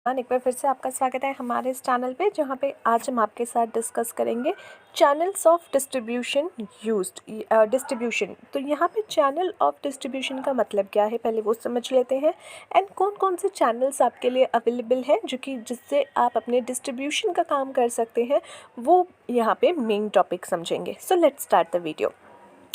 एक बार फिर से आपका स्वागत है हमारे इस चैनल पे, जहाँ पे आज हम आपके साथ डिस्कस करेंगे चैनल्स ऑफ डिस्ट्रीब्यूशन डिस्ट्रीब्यूशन। तो यहाँ पे चैनल ऑफ डिस्ट्रीब्यूशन का मतलब क्या है, पहले वो समझ लेते हैं। एंड कौन कौन से चैनल्स आपके लिए अवेलेबल हैं जिससे आप अपने डिस्ट्रीब्यूशन का काम कर सकते हैं, वो यहाँ पे मेन टॉपिक समझेंगे। So let's start the video.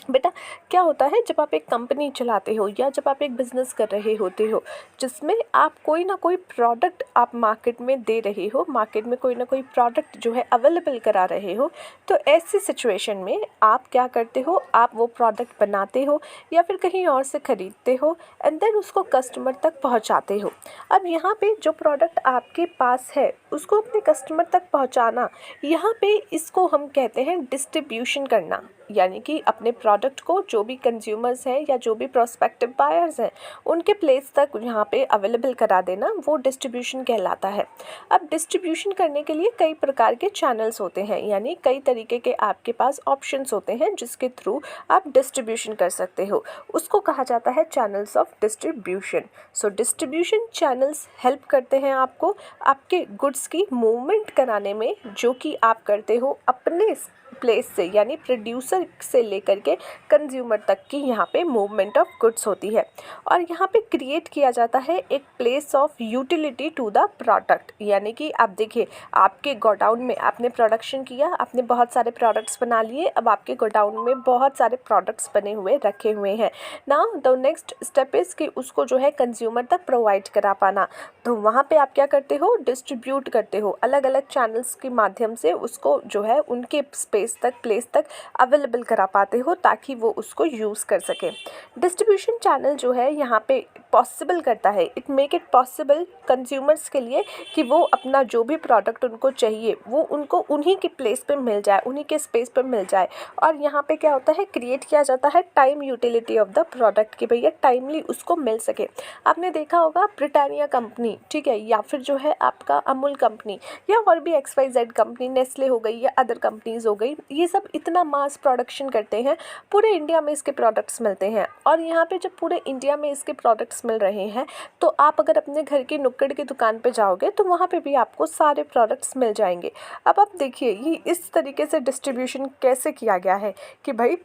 बेटा, क्या होता है जब आप एक कंपनी चलाते हो या जब आप एक बिज़नेस कर रहे होते हो जिसमें आप कोई ना कोई प्रोडक्ट आप मार्केट में दे रहे हो, मार्केट में कोई ना कोई प्रोडक्ट जो है अवेलेबल करा रहे हो, तो ऐसी सिचुएशन में आप क्या करते हो, आप वो प्रोडक्ट बनाते हो या फिर कहीं और से ख़रीदते हो एंड देन उसको कस्टमर तक पहुंचाते हो। अब यहाँ पे जो प्रोडक्ट आपके पास है उसको अपने कस्टमर तक पहुंचाना, यहाँ पे इसको हम कहते हैं डिस्ट्रीब्यूशन करना। यानी कि अपने प्रोडक्ट को जो भी कंज्यूमर्स हैं या जो भी प्रोस्पेक्टिव बायर्स हैं उनके प्लेस तक यहाँ पे अवेलेबल करा देना, वो डिस्ट्रीब्यूशन कहलाता है। अब डिस्ट्रीब्यूशन करने के लिए कई प्रकार के चैनल्स होते हैं, यानी कई तरीके के आपके पास ऑप्शंस होते हैं जिसके थ्रू आप डिस्ट्रीब्यूशन कर सकते हो। उसको कहा जाता है channels of distribution. So distribution channels help करते हैं आपको आपके गुड्स की मूवमेंट कराने में, जो कि आप करते हो अपने प्लेस से, यानी प्रोड्यूसर से लेकर के कंज्यूमर तक की यहाँ पे मूवमेंट ऑफ गुड्स होती है। और यहाँ पे क्रिएट किया जाता है एक place of utility to the product. यानी कि आप देखिए, आपके गोडाउन में आपने प्रोडक्शन किया, आपने बहुत सारे प्रोडक्ट्स बना लिए, अब आपके गोडाउन में बहुत सारे प्रोडक्ट्स बने हुए रखे हुए हैं। Now the next step is कि उसको जो है कंज्यूमर तक प्रोवाइड करा पाना। तो वहाँ पे आप क्या करते हो, डिस्ट्रीब्यूट करते हो, अलग अलग चैनल्स के माध्यम से उसको जो है उनके प्लेस तक अवेलेबल करा पाते हो ताकि वो उसको यूज़ कर सकें। डिस्ट्रीब्यूशन चैनल जो है यहाँ पे पॉसिबल करता है, it make it possible consumers के लिए कि वो अपना जो भी प्रोडक्ट उनको चाहिए वो उनको उन्हीं के प्लेस पे मिल जाए, उन्हीं के स्पेस पे मिल जाए। और यहाँ पे क्या होता है, क्रिएट किया जाता है time utility of the product, कि भैया टाइमली उसको मिल सके। आपने देखा होगा ब्रिटानिया कंपनी, ठीक है, या फिर जो है आपका अमूल कंपनी या और भी XYZ कंपनी, नेस्ले हो गई या अदर कंपनीज़ हो गई, ये सब इतना मास प्रोडक्शन करते हैं, पूरे इंडिया में इसके प्रोडक्ट्स मिलते हैं। और यहाँ पे जब पूरे इंडिया में इसके प्रोडक्ट्स मिल रहे हैं तो आप अगर अपने घर की नुक्कड़ की दुकान पे जाओगे तो वहाँ पे भी आपको सारे प्रोडक्ट्स मिल जाएंगे। अब आप देखिए ये इस तरीके से डिस्ट्रीब्यूशन कैसे किया गया है कि भाई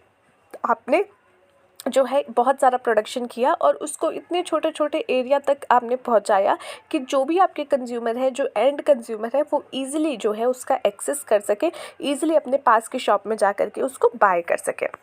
आपने जो है बहुत सारा प्रोडक्शन किया और उसको इतने छोटे छोटे एरिया तक आपने पहुंचाया कि जो भी आपके कंज्यूमर है, जो एंड कंज्यूमर है, वो ईज़िली जो है उसका एक्सेस कर सके, ईज़िली अपने पास की शॉप में जा कर के उसको बाय कर सके।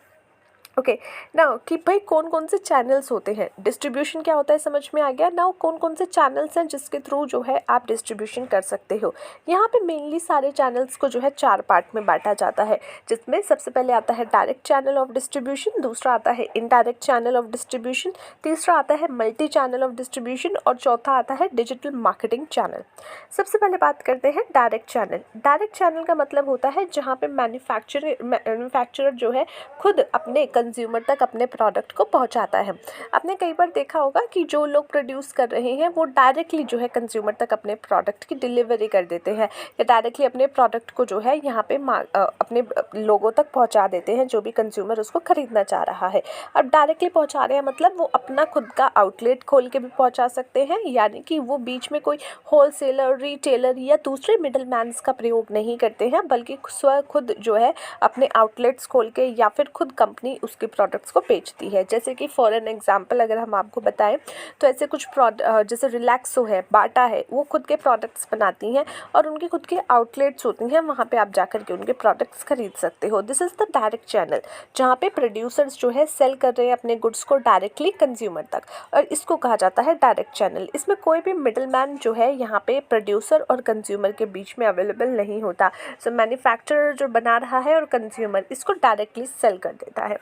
ओके, नाउ कि भाई कौन कौन से चैनल्स होते हैं, डिस्ट्रीब्यूशन क्या होता है समझ में आ गया। नाउ कौन कौन से चैनल्स हैं जिसके थ्रू जो है आप डिस्ट्रीब्यूशन कर सकते हो। यहाँ पे मेनली सारे चैनल्स को जो है 4 पार्ट में बांटा जाता है, जिसमें सबसे पहले आता है डायरेक्ट चैनल ऑफ डिस्ट्रीब्यूशन, दूसरा आता है इनडायरेक्ट चैनल ऑफ डिस्ट्रीब्यूशन, तीसरा आता है मल्टी चैनल ऑफ डिस्ट्रीब्यूशन और चौथा आता है डिजिटल मार्केटिंग चैनल। सबसे पहले बात करते हैं डायरेक्ट चैनल। डायरेक्ट चैनल का मतलब होता है जहाँ पे मैन्युफैक्चरर जो है खुद अपने कंज्यूमर तक अपने प्रोडक्ट को पहुंचाता है। आपने कई बार देखा होगा कि जो लोग प्रोड्यूस कर रहे हैं वो डायरेक्टली जो है कंज्यूमर तक अपने प्रोडक्ट की डिलीवरी कर देते हैं या डायरेक्टली अपने प्रोडक्ट को जो है यहाँ पे अपने लोगों तक पहुंचा देते हैं, जो भी कंज्यूमर उसको खरीदना चाह रहा है। अब डायरेक्टली पहुंचा रहे हैं मतलब वो अपना खुद का आउटलेट खोल के भी पहुंचा सकते हैं, यानी कि वो बीच में कोई होलसेलर, रिटेलर या दूसरे मिडल मैन्स का प्रयोग नहीं करते हैं, बल्कि खुद जो है अपने आउटलेट्स खोल के या फिर खुद कंपनी उसके प्रोडक्ट्स को बेचती है। जैसे कि फॉर एन एग्जांपल अगर हम आपको बताएं तो ऐसे कुछ जैसे रिलैक्सो है, बाटा है, वो खुद के प्रोडक्ट्स बनाती हैं और उनके खुद के आउटलेट्स होती हैं, वहाँ पे आप जाकर के उनके प्रोडक्ट्स खरीद सकते हो। This is the direct channel, जहाँ पे प्रोड्यूसर्स जो है सेल कर रहे हैं अपने गुड्स को डायरेक्टली कंज्यूमर तक, और इसको कहा जाता है डायरेक्ट चैनल। इसमें कोई भी मिडल मैन जो है यहाँ पे प्रोड्यूसर और कंज्यूमर के बीच में अवेलेबल नहीं होता। सो मैन्युफैक्चरर जो बना रहा है और कंज्यूमर इसको डायरेक्टली सेल कर देता है।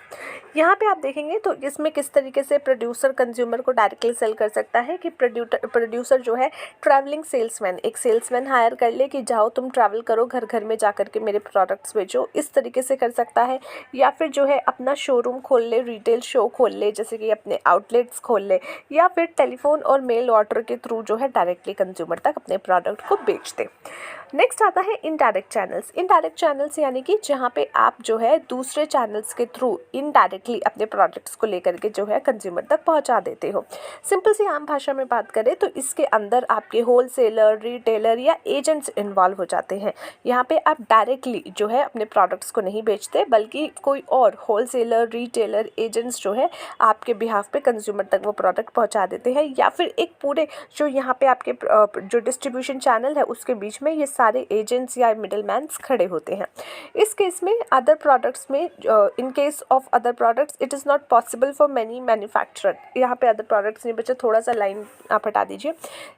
यहाँ पे आप देखेंगे तो इसमें किस तरीके से प्रोड्यूसर कंज्यूमर को डायरेक्टली सेल कर सकता है कि प्रोड्यूसर जो है ट्रैवलिंग सेल्समैन, एक सेल्समैन हायर कर ले कि जाओ तुम ट्रैवल करो, घर घर में जा कर के मेरे प्रोडक्ट्स बेचो, इस तरीके से कर सकता है। या फिर जो है अपना शोरूम खोल ले, रिटेल शो खोल ले, जैसे कि अपने आउटलेट्स खोल ले, या फिर टेलीफोन और मेल ऑर्डर के थ्रू जो है डायरेक्टली कंज्यूमर तक अपने प्रोडक्ट को बेच दे। नेक्स्ट आता है इनडायरेक्ट चैनल्स। इनडायरेक्ट चैनल्स यानी कि जहाँ पे आप जो है दूसरे चैनल्स के थ्रू इनडायरेक्टली अपने प्रोडक्ट्स को लेकर के जो है कंज्यूमर तक पहुंचा देते हो। सिंपल सी आम भाषा में बात करें तो इसके अंदर आपके होलसेलर, रिटेलर या एजेंट्स इन्वॉल्व हो जाते हैं। यहाँ पे आप डायरेक्टली जो है अपने प्रोडक्ट्स को नहीं बेचते, बल्कि कोई और होलसेलर, रिटेलर, एजेंट्स जो है आपके बिहाफ पे कंज्यूमर तक वो प्रोडक्ट पहुंचा देते हैं, या फिर एक पूरे जो यहाँ पे आपके जो डिस्ट्रीब्यूशन चैनल है उसके बीच में ये सारे एजेंट्स या मिडलमैन्स खड़े होते हैं। इस केस में अदर प्रोडक्ट्स में in case of other products it is not possible for many manufacturer, यहाँ पे अदर प्रोडक्ट्स नहीं बचे, थोड़ा सा लाइन आप हटा दीजिए।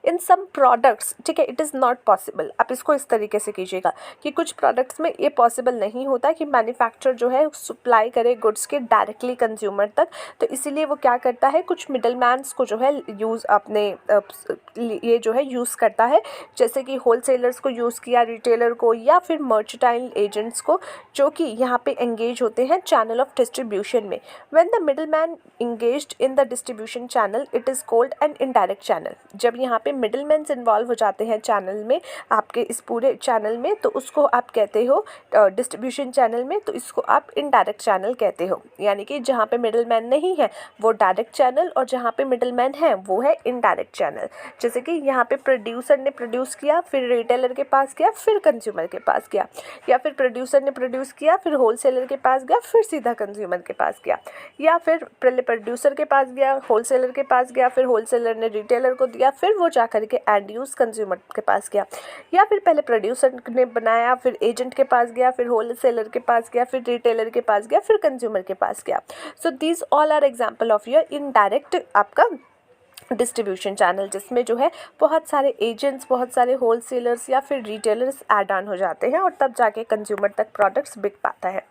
इन सम प्रोडक्ट्स, ठीक है, इट इज़ नॉट पॉसिबल। आप इसको इस तरीके से कीजिएगा कि कुछ प्रोडक्ट्स में ये पॉसिबल नहीं होता कि मैन्युफैक्चरर जो है सप्लाई करे गुड्स के डायरेक्टली कंज्यूमर तक, तो इसीलिए वो क्या करता है, कुछ मिडलमैन्स को जो है यूज़ अपने ये जो है यूज़ करता है, जैसे कि होलसेलर्स को यूज़ किया, रिटेलर को, या फिर मर्चेंटाइल एजेंट्स को, जो कि यहाँ पे एंगेज होते हैं चैनल ऑफ डिस्ट्रीब्यूशन में। When the middleman engaged in the distribution channel it is called an indirect channel. जब यहाँ पे मिडलमैन्स इन्वॉल्व हो जाते हैं चैनल में, आपके इस पूरे चैनल में, तो उसको आप कहते हो डिस्ट्रीब्यूशन चैनल में, तो इसको आप इनडायरेक्ट चैनल कहते हो। यानी कि जहाँ पे मिडलमैन नहीं है वो डायरेक्ट चैनल, और जहाँ पे मिडलमैन है वो है इनडायरेक्ट चैनल। जैसे कि यहाँ पे प्रोड्यूसर ने प्रोड्यूस किया, फिर रिटेलर के पास गया, फिर कंज्यूमर के पास गया, या फिर प्रोड्यूसर ने प्रोड्यूस किया, फिर होलसेलर के पास गया, फिर सीधा कंज्यूमर के पास गया, या फिर पहले प्रोड्यूसर के पास गया, होलसेलर के पास गया, फिर होलसेलर ने रिटेलर को दिया, फिर वो जा करके एंड यूज़ कंज्यूमर के पास गया, या फिर पहले प्रोड्यूसर ने बनाया, फिर एजेंट के पास गया, फिर होलसेलर के पास गया, फिर रिटेलर के पास गया, फिर कंज्यूमर के पास गया। So these all are example of your indirect आपका डिस्ट्रीब्यूशन चैनल, जिसमें जो है बहुत सारे एजेंट्स, बहुत सारे होलसेलर्स या फिर रिटेलर्स ऐड ऑन हो जाते हैं, और तब जाके कंज्यूमर तक प्रोडक्ट्स बिक पाता है।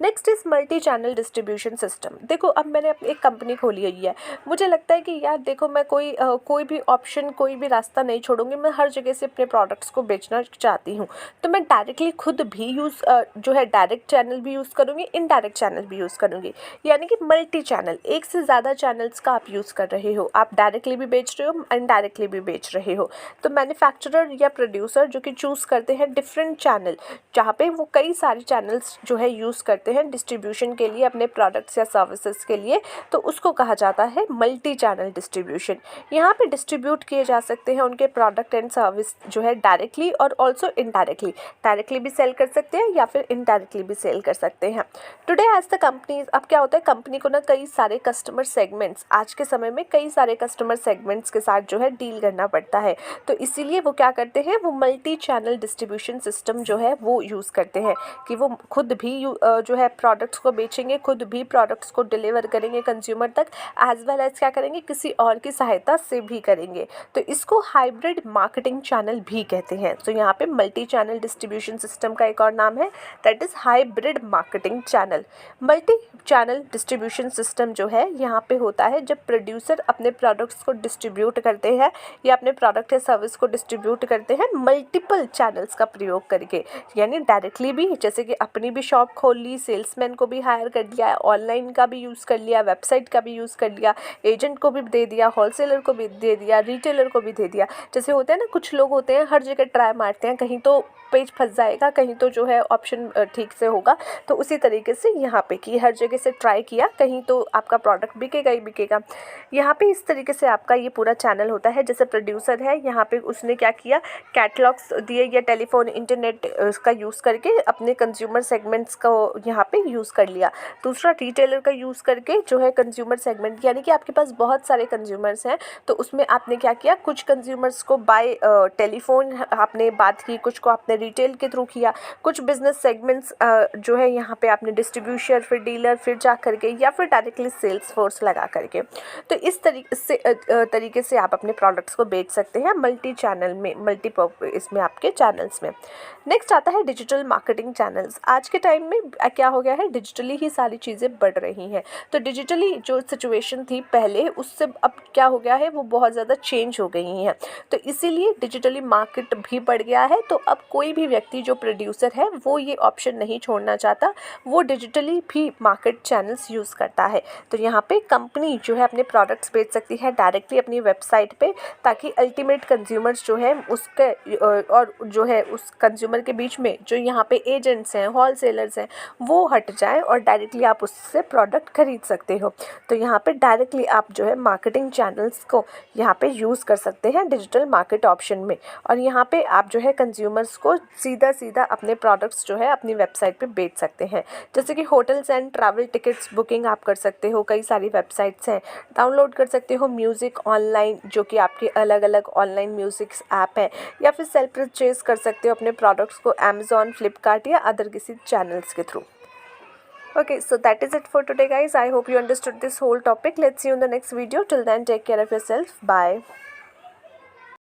Next is multi channel distribution system. देखो, अब मैंने अपनी एक कंपनी खोली हुई है, मुझे लगता है कि यार देखो, मैं कोई भी ऑप्शन, कोई भी रास्ता नहीं छोड़ूंगी, मैं हर जगह से अपने प्रोडक्ट्स को बेचना चाहती हूँ, तो मैं डायरेक्टली खुद भी जो है डायरेक्ट चैनल भी यूज़ करूँगी, इनडायरेक्ट चैनल भी यूज़ करूँगी। यानी कि मल्टी चैनल, एक से ज़्यादा चैनल्स का आप यूज़ कर रहे हो, आप डायरेक्टली भी बेच रहे हो, इनडायरेक्टली भी बेच रहे हो। तो मैन्युफैक्चरर या प्रोड्यूसर जो कि चूज़ करते हैं डिफरेंट चैनल, जहाँ पे वो कई सारे चैनल्स जो है यूज़ करते हैं डिस्ट्रीब्यूशन के लिए, अपने प्रोडक्ट्स या सर्विसेज के लिए, तो उसको कहा जाता है मल्टी चैनल डिस्ट्रीब्यूशन। यहाँ पे डिस्ट्रीब्यूट किए जा सकते हैं उनके प्रोडक्ट एंड सर्विस जो है डायरेक्टली और ऑल्सो इनडायरेक्टली। डायरेक्टली भी सेल कर सकते हैं या फिर इनडायरेक्टली भी सेल कर सकते हैं। टुडे एज द कंपनीज, अब क्या होता है, कंपनी को ना कई सारे कस्टमर सेगमेंट्स, आज के समय में कई सारे कस्टमर सेगमेंट्स के साथ जो है डील करना पड़ता है, तो इसीलिए वो क्या करते हैं, वो मल्टी चैनल डिस्ट्रीब्यूशन सिस्टम जो है वो यूज़ करते हैं कि वो खुद भी जो है प्रोडक्ट्स को बेचेंगे, खुद भी प्रोडक्ट्स को डिलीवर करेंगे कंज्यूमर तक, एज वेल एज क्या करेंगे, किसी और की सहायता से भी करेंगे। तो इसको हाइब्रिड मार्केटिंग चैनल भी कहते हैं। तो यहाँ पे मल्टी चैनल डिस्ट्रीब्यूशन सिस्टम का एक और नाम है, that is hybrid marketing channel. Multi channel distribution system जो है यहाँ पे होता है जब प्रोड्यूसर अपने प्रोडक्ट्स को डिस्ट्रीब्यूट करते हैं या अपने प्रोडक्ट या सर्विस को डिस्ट्रीब्यूट करते हैं मल्टीपल चैनल्स का प्रयोग करके, यानी डायरेक्टली भी, जैसे कि अपनी भी शॉप खोल ली, सेल्समैन को भी हायर कर लिया, ऑनलाइन का भी यूज़ कर लिया, वेबसाइट का भी यूज़ कर लिया, एजेंट को भी दे दिया, होलसेलर को भी दे दिया, रिटेलर को भी दे दिया। जैसे होते हैं ना, कुछ लोग होते हैं हर जगह ट्राई मारते हैं, कहीं तो पेज फंस जाएगा, कहीं तो जो है ऑप्शन ठीक से होगा, तो उसी तरीके से यहाँ पे कि हर जगह से ट्राई किया, कहीं तो आपका प्रोडक्ट बिकेगा ही बिकेगा। यहाँ पे इस तरीके से आपका ये पूरा चैनल होता है। जैसे प्रोड्यूसर है, यहाँ पे उसने क्या किया, कैटलॉग्स दिए या टेलीफोन, इंटरनेट का यूज़ करके अपने कंज्यूमर सेगमेंट्स को यहाँ पे यूज़ कर लिया। दूसरा, रिटेलर का यूज़ करके जो है कंज्यूमर सेगमेंट, यानी कि आपके पास बहुत सारे कंज्यूमर्स हैं, तो उसमें आपने क्या किया, कुछ कंज्यूमर्स को बाय टेलीफोन आपने बात की, कुछ को आपने रिटेल के थ्रू किया, कुछ बिजनेस सेगमेंट्स जो है यहाँ पे आपने डिस्ट्रीब्यूशन, फिर डीलर, फिर जा करके, या फिर डायरेक्टली सेल्स फोर्स लगा करके। तो इस तरीके से आप अपने प्रोडक्ट्स को बेच सकते हैं मल्टी चैनल में, इसमें आपके चैनल्स में। नेक्स्ट आता है डिजिटल मार्केटिंग चैनल्स। आज के टाइम में क्या हो गया है, डिजिटली ही सारी चीज़ें बढ़ रही हैं, तो डिजिटली जो सिचुएशन थी पहले, उससे अब क्या हो गया है, वो बहुत ज़्यादा चेंज हो गई हैं, तो इसीलिए डिजिटली मार्केट भी बढ़ गया है। तो अब कोई भी व्यक्ति जो प्रोड्यूसर है वो ये ऑप्शन नहीं छोड़ना चाहता, वो डिजिटली भी मार्केट चैनल्स यूज़ करता है। तो यहाँ पे कंपनी जो है अपने प्रोडक्ट्स बेच सकती है डायरेक्टली अपनी वेबसाइट पे, ताकि अल्टीमेट कंज्यूमर्स जो है उसके और जो है उस कंज्यूमर के बीच में जो यहाँ पे एजेंट्स हैं, होलसेलर्स हैं, वो वो हट जाए और डायरेक्टली आप उससे प्रोडक्ट खरीद सकते हो। तो यहाँ पे डायरेक्टली आप जो है मार्केटिंग चैनल्स को यहाँ पे यूज़ कर सकते हैं डिजिटल मार्केट ऑप्शन में, और यहाँ पे आप जो है कंज्यूमर्स को सीधा सीधा अपने प्रोडक्ट्स जो है अपनी वेबसाइट पे बेच सकते हैं। जैसे कि hotels and travel tickets booking आप कर सकते हो, कई सारी वेबसाइट्स हैं, डाउनलोड कर सकते हो म्यूज़िक ऑनलाइन जो कि आपके अलग अलग ऑनलाइन म्यूज़िक ऐप हैं, या फिर सेल्फ परचेज कर सकते हो अपने प्रोडक्ट्स को अमेज़ॉन, फ्लिपकार्ट या अदर किसी चैनल्स के through. Okay, so that is it for today, guys. I hope you understood this whole topic. Let's see you in the next video. Till then, take care of yourself. Bye.